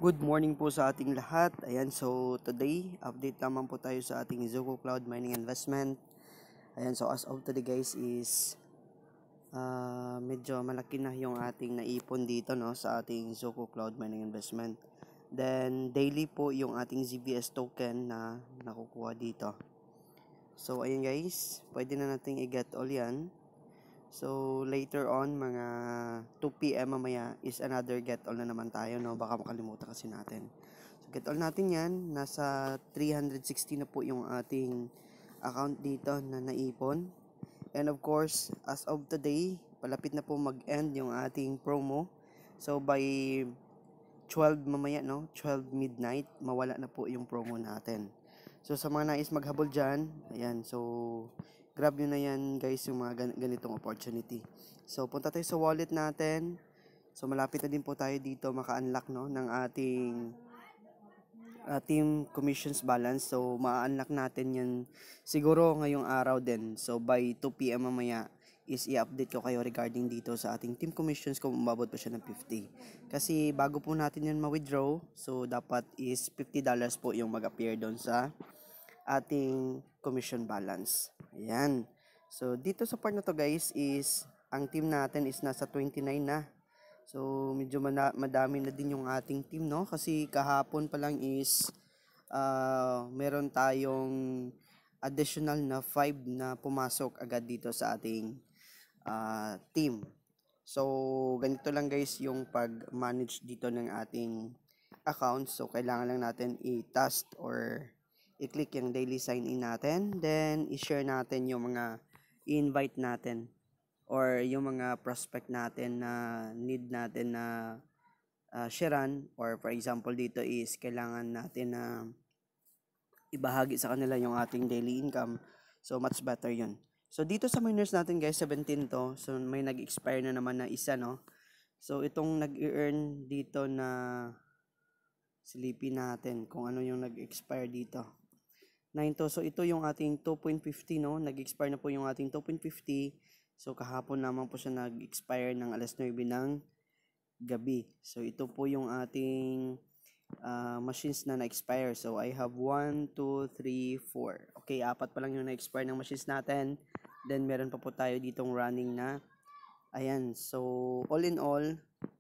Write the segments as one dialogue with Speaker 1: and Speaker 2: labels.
Speaker 1: Good morning po sa ating lahat. Ayan, so today, update naman po tayo sa ating Zoco Cloud Mining Investment. Ayan, so as of today guys is medyo malaki na yung ating naipon dito no sa ating Zoco Cloud Mining Investment. Then daily po yung ating ZBS token na nakukuha dito. So ayan guys, pwede na nating i-get all yan. So later on mga 2 PM mamaya is another get all na naman tayo no, baka makalimutan kasi natin. So get all natin yan, nasa 360 na po yung ating account dito na naipon. And of course, as of today, palapit na po mag-end yung ating promo. So by 12 mamaya no, 12 midnight, mawala na po yung promo natin. So sa mga nais maghabol dyan, ayan, so grab nyo na yan guys yung mga ganitong opportunity. So punta tayo sa wallet natin. So malapit na din po tayo dito maka-unlock no ng ating team commissions balance. So ma-unlock natin yan siguro ngayong araw din. So by 2 PM mamaya is i-update ko kayo regarding dito sa ating team commissions kung umabot pa siya ng 50. Kasi bago po natin yan ma-withdraw, so dapat is $50 po yung mag-appear doon sa ating commission balance. Ayan. So dito sa part na to guys is ang team natin is nasa 29 na. So medyo madami na din yung ating team no, kasi kahapon pa lang is meron tayong additional na 5 na pumasok agad dito sa ating team. So ganito lang guys yung pag-manage dito ng ating account. So kailangan lang natin i-task or i-click yung daily sign in natin, then i-share natin yung mga i-invite natin or yung mga prospect natin na need natin na sharean, or for example dito is kailangan natin na ibahagi sa kanila yung ating daily income. So much better yun. So dito sa miners natin guys, 17 to. So may nag-expire na naman na isa no. So itong nag-earn dito na silipin natin kung ano yung nag-expire dito. 9 to. So ito yung ating 2.50 no. Nag-expire na po yung ating 2.50. So kahapon naman po siya nag-expire ng alas 9 ng gabi. So ito po yung ating machines na na-expire. So I have 1, 2, 3, 4. Okay, 4 pa lang yung na-expire ng machines natin. Then meron pa po tayo ditong running na. Ayan. So all in all,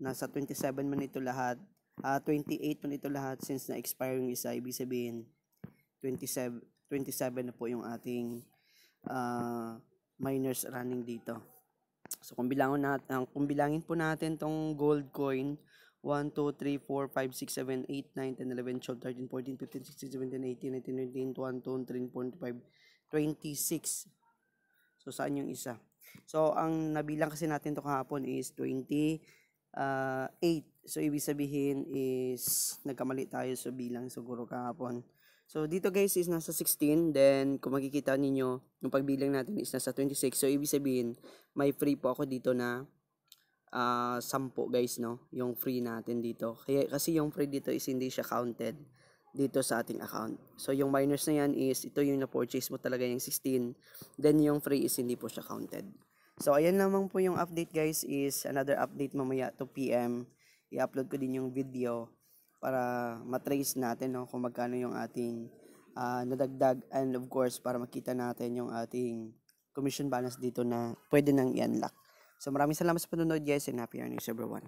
Speaker 1: nasa 27 man ito lahat. 28 man ito lahat since na-expire yung isa. Ibig sabihin 27 na po yung ating miners running dito. So kung bilangin po natin tong gold coin, 1, 2, 3, 4, 5, 6, 7, 8, 9, 10, 11, 12, 13, 14, 15, 16, 17, 18, 19, 20, 21, 22, 23, 24, 25, 26. So saan yung isa? So ang nabilang kasi natin to kahapon is 28. So ibig sabihin is nagkamali tayo sa bilang siguro kahapon. So dito guys is nasa 16, then kung makikita ninyo yung pagbilang natin is nasa 26. So ibig sabihin may free po ako dito na 10 guys no, yung free natin dito. Kaya kasi yung free dito is hindi siya counted dito sa ating account. So yung minus na yan is ito yung na-purchase mo talaga yung 16, then yung free is hindi po siya counted. So ayan lamang po yung update guys, is another update mamaya 2 PM. I-upload ko din yung video para matrace natin no, kung magkano yung ating nadagdag, and of course para makita natin yung ating commission balance dito na pwede nang i-unlock. So maraming salamat sa panonood guys, and happy earnings everyone.